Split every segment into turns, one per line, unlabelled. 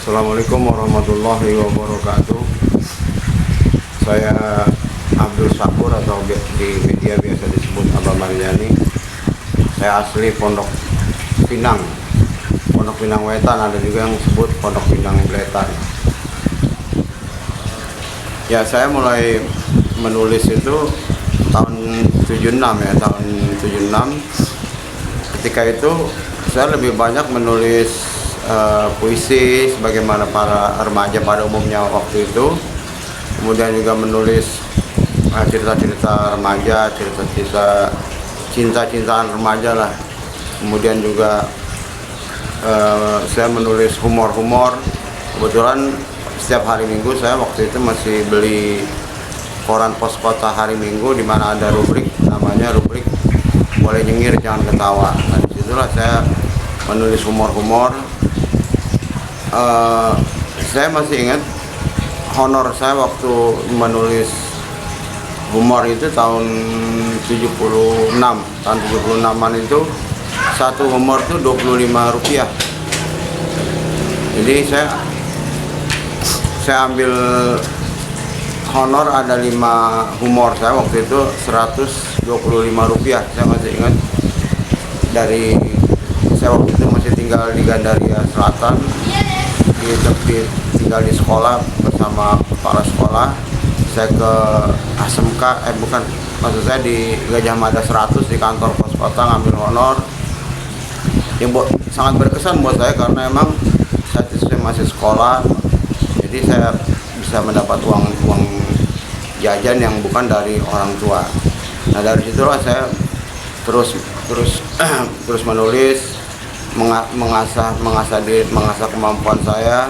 Assalamualaikum warahmatullahi wabarakatuh. Saya Abdul Syakur atau di media biasa disebut Abah Maryani. Saya asli Pondok Pinang Wetan, ada juga yang sebut Pondok Pinang Bletan. Ya, saya mulai menulis itu tahun 76 ya, tahun 76. Ketika itu saya lebih banyak menulis puisi sebagaimana para remaja pada umumnya waktu itu. Kemudian juga menulis cerita-cerita remaja, cerita-cerita cinta-cintaan remaja lah. Kemudian juga saya menulis humor-humor. Kebetulan setiap hari Minggu saya waktu itu masih beli koran Pos Kota hari Minggu, di mana ada rubrik namanya rubrik boleh nyengir jangan ketawa. Nah, disitulah saya menulis humor-humor. Saya masih ingat honor saya waktu menulis humor itu tahun 76an itu satu humor itu Rp25. Jadi saya ambil honor, ada 5 humor saya waktu itu Rp125. Saya masih ingat, saya waktu itu masih tinggal di Gandaria Selatan, tinggal di sekolah bersama kepala sekolah. Saya ke ASMK, maksud saya di Gajah Mada 100 di kantor Pos Kota ngambil honor. Yang sangat berkesan buat saya karena emang saat itu saya masih sekolah, jadi saya bisa mendapat uang jajan yang bukan dari orang tua. Nah, dari situlah saya terus menulis, mengasah kemampuan saya.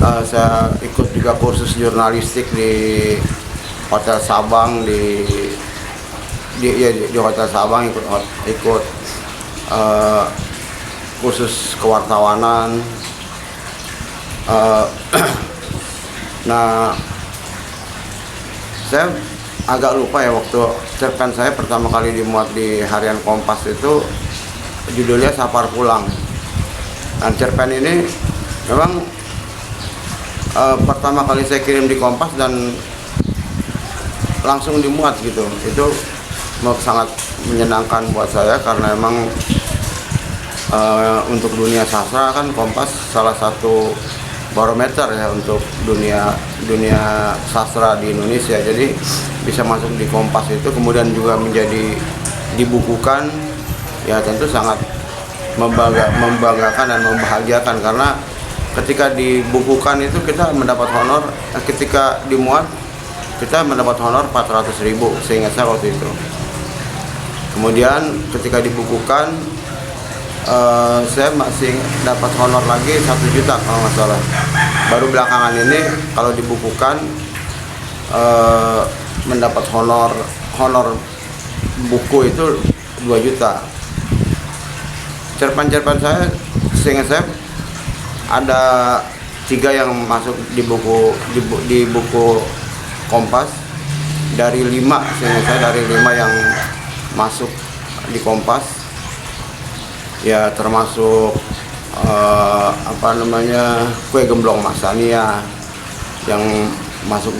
Saya ikut juga kursus jurnalistik di Hotel Sabang, di Hotel Sabang ikut kursus kewartawanan. Nah, saya agak lupa ya, waktu cerpen saya pertama kali dimuat di harian Kompas itu judulnya Sapar Pulang. Dan cerpen ini memang pertama kali saya kirim di Kompas dan langsung dimuat gitu. Itu sangat menyenangkan buat saya karena memang untuk dunia sastra kan Kompas salah satu barometer ya untuk dunia sastra di Indonesia. Jadi bisa masuk di Kompas itu kemudian juga menjadi dibukukan, ya tentu sangat membanggakan dan membahagiakan, karena ketika dibukukan itu kita mendapat honor, ketika dimuat kita mendapat honor 400.000 seingat saya waktu itu. Kemudian ketika dibukukan saya masih dapat honor lagi 1 juta kalau nggak salah. Baru belakangan ini kalau dibukukan mendapat honor buku itu 2 juta. Cerpen saya seingat saya ada 3 yang masuk di buku Kompas. Dari 5 seingat saya, dari 5 yang masuk di Kompas, ya termasuk Kue Gemblong Mas Sania yang masuk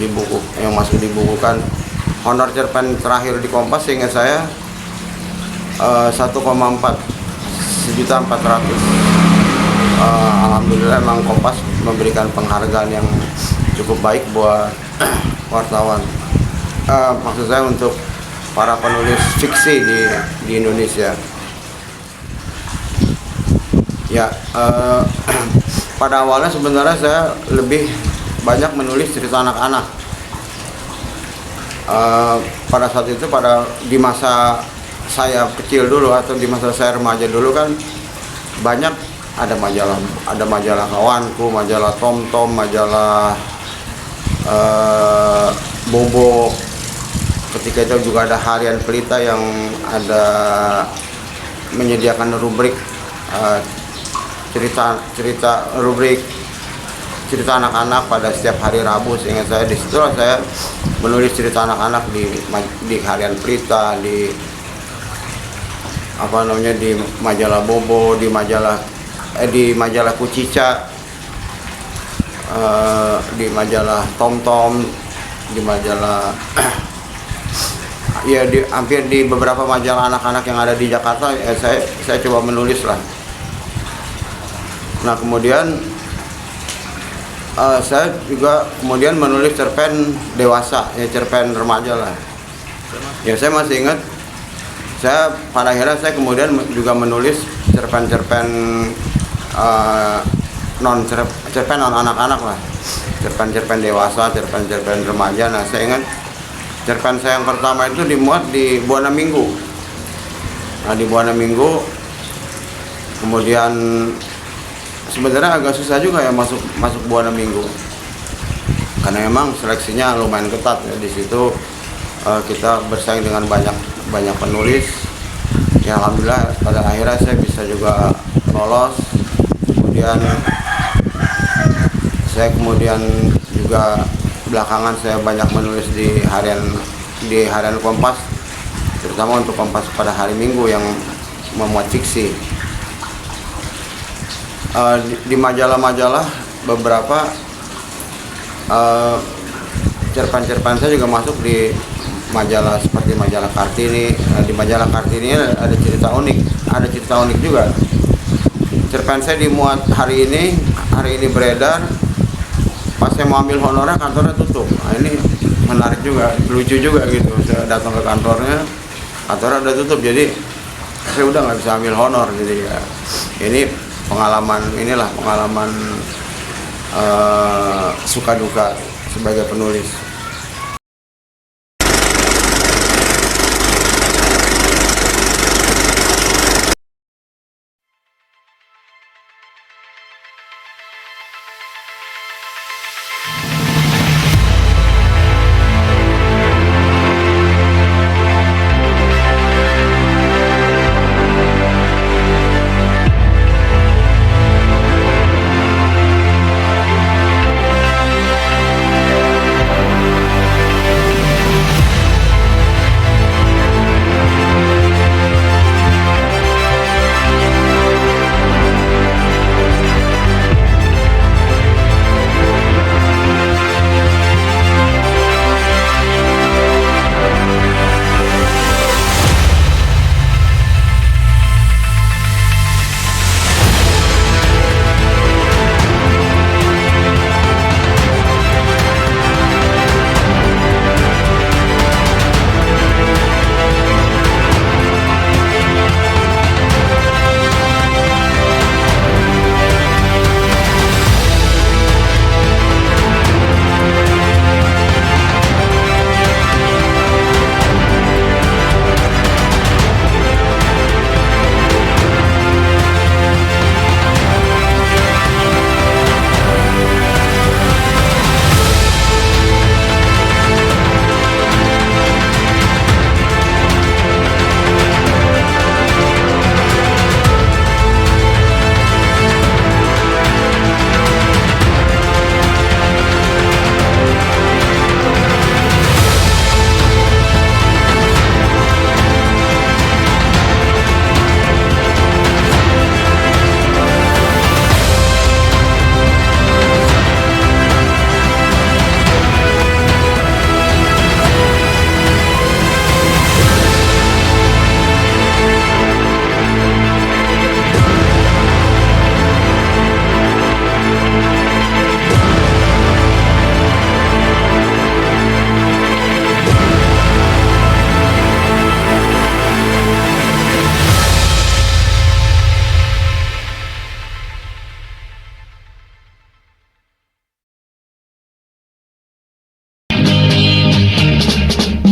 dibukukan. Honor cerpen terakhir di Kompas seingat saya 1,4 1.400.000. Alhamdulillah emang Kompas memberikan penghargaan yang cukup baik buat wartawan. Maksud saya untuk para penulis fiksi di Indonesia. Ya, pada awalnya sebenarnya saya lebih banyak menulis cerita anak-anak. Pada saat itu, di masa saya kecil dulu atau di masa saya remaja dulu kan banyak ada majalah Kawanku, majalah Tom, majalah Bobo. Ketika itu juga ada harian Pelita yang ada menyediakan rubrik rubrik cerita anak-anak pada setiap hari Rabu. Seingat saya disitulah saya menulis cerita anak-anak di harian Pelita, di majalah Bobo, di majalah Kucica. di majalah TomTom, di majalah ya hampir di beberapa majalah anak-anak yang ada di Jakarta. Saya coba menulis lah. Nah kemudian saya juga kemudian menulis cerpen dewasa, ya cerpen remaja lah. Ya saya masih ingat, pada akhirnya saya kemudian juga menulis cerpen-cerpen cerpen non anak-anak lah, cerpen-cerpen dewasa, cerpen-cerpen remaja. Nah saya ingat cerpen saya yang pertama itu dimuat di Buana Minggu. Nah di Buana Minggu kemudian sebenarnya agak susah juga ya masuk Buana Minggu, karena memang seleksinya lumayan ketat ya. Di situ kita bersaing dengan banyak penulis. Ya alhamdulillah pada akhirnya saya bisa juga lolos. Kemudian juga belakangan saya banyak menulis di harian Kompas, terutama untuk Kompas pada hari Minggu yang memuat fiksi. Di majalah-majalah beberapa cerpen-cerpen saya juga masuk di majalah seperti majalah Kartini. Di majalah Kartini ada cerita unik juga. Cerpen saya dimuat hari ini beredar. Pas saya mau ambil honornya, kantornya tutup. Nah ini menarik juga, lucu juga gitu. Saya datang ke kantornya udah tutup, jadi saya udah nggak bisa ambil honor. Jadi ya ini pengalaman suka duka sebagai penulis.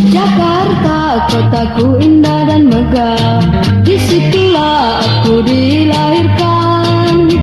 Jakarta, kotaku indah dan megah, disitulah aku dilahirkan.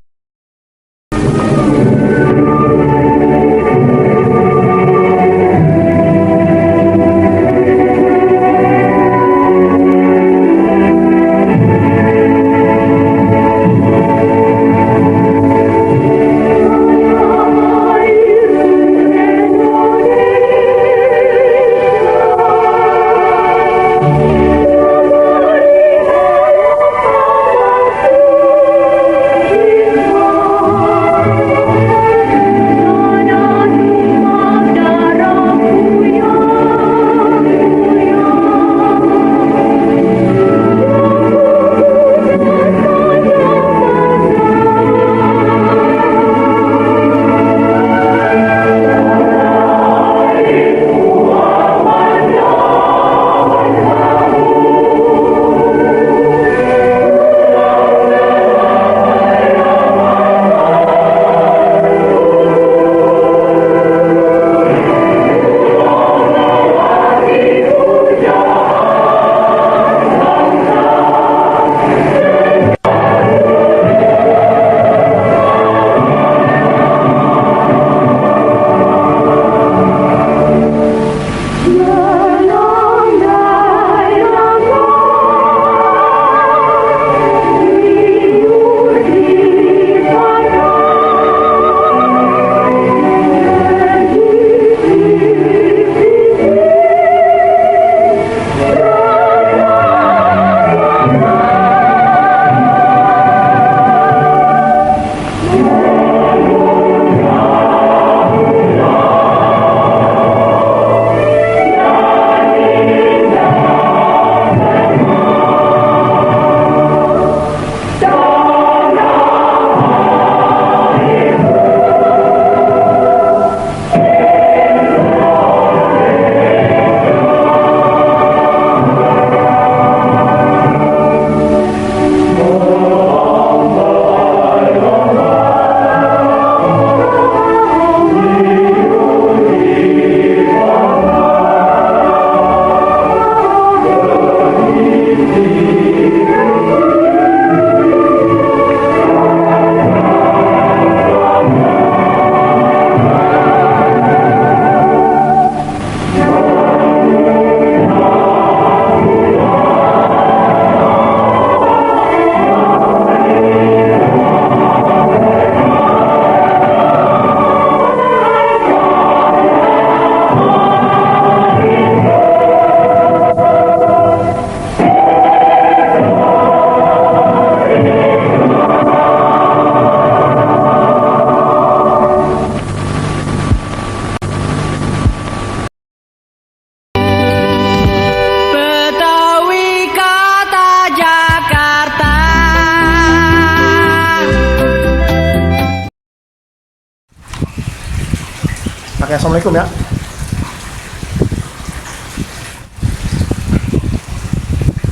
Oke, assalamualaikum ya.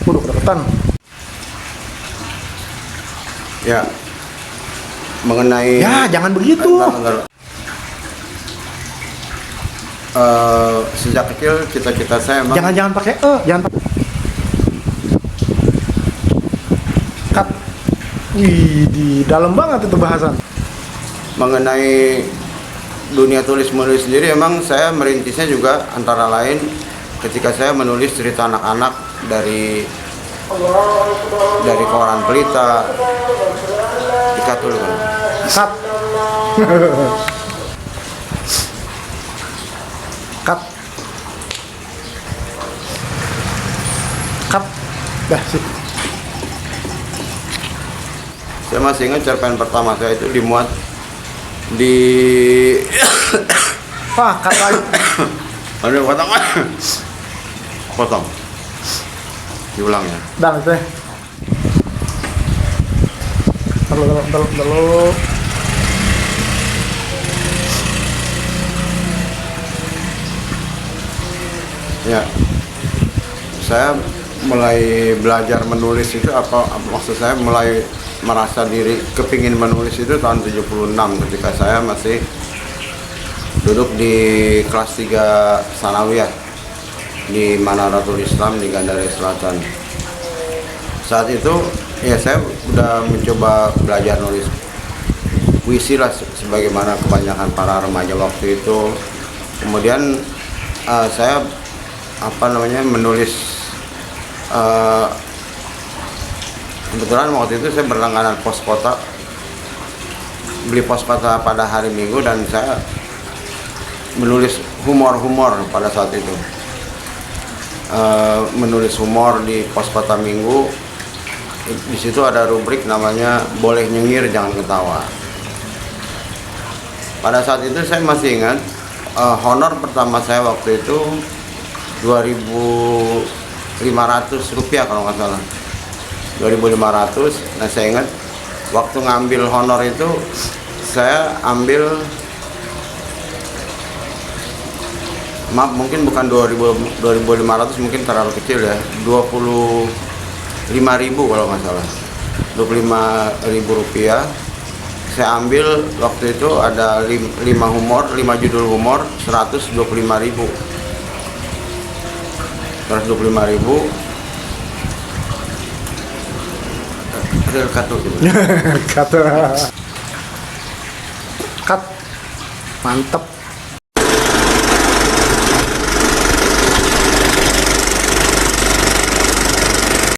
Udah kedekatan.
Ya, mengenai
Ya, jangan begitu.
Bentar. Sejak kecil cita-cita saya emang
Jangan pakai jangan pakai. Cut. Wih, di dalam banget itu bahasan.
mengenai dunia tulis menulis sendiri. Emang saya merintisnya juga antara lain ketika saya menulis cerita anak-anak dari koran Pelita. Ikat dulu kan.
Cut. Cut. Cut. Dah sih.
Saya masih ingat cerpen pertama saya itu dimuat di
Wah, cut lagi.
aduh, potong diulang ya.
Dah, itu. Terlalu.
Ya, saya mulai belajar menulis itu maksud saya mulai merasa diri kepingin menulis itu tahun 76 ketika saya masih duduk di kelas 3 Sanawiyah di Manaratul Islam di Gandaria Selatan. Saat itu ya saya udah mencoba belajar nulis puisi lah sebagaimana kebanyakan para remaja waktu itu. Kemudian saya menulis kebetulan waktu itu saya berlangganan pos kota, beli pos kota pada hari Minggu, dan saya menulis humor pada saat itu. Menulis humor di pos kota Minggu. Di situ ada rubrik namanya boleh nyengir jangan ketawa. Pada saat itu saya masih ingat honor pertama saya waktu itu 2.500 rupiah kalau nggak salah, 2.500. Nah, saya ingat waktu ngambil honor itu saya ambil, maaf mungkin bukan 2.500, mungkin terlalu kecil ya, 25.000 kalau nggak salah, 25.000 rupiah. Saya ambil waktu itu ada 5 judul humor, 125.000. 125.000. Real kartu gitu.
Cut. Mantep.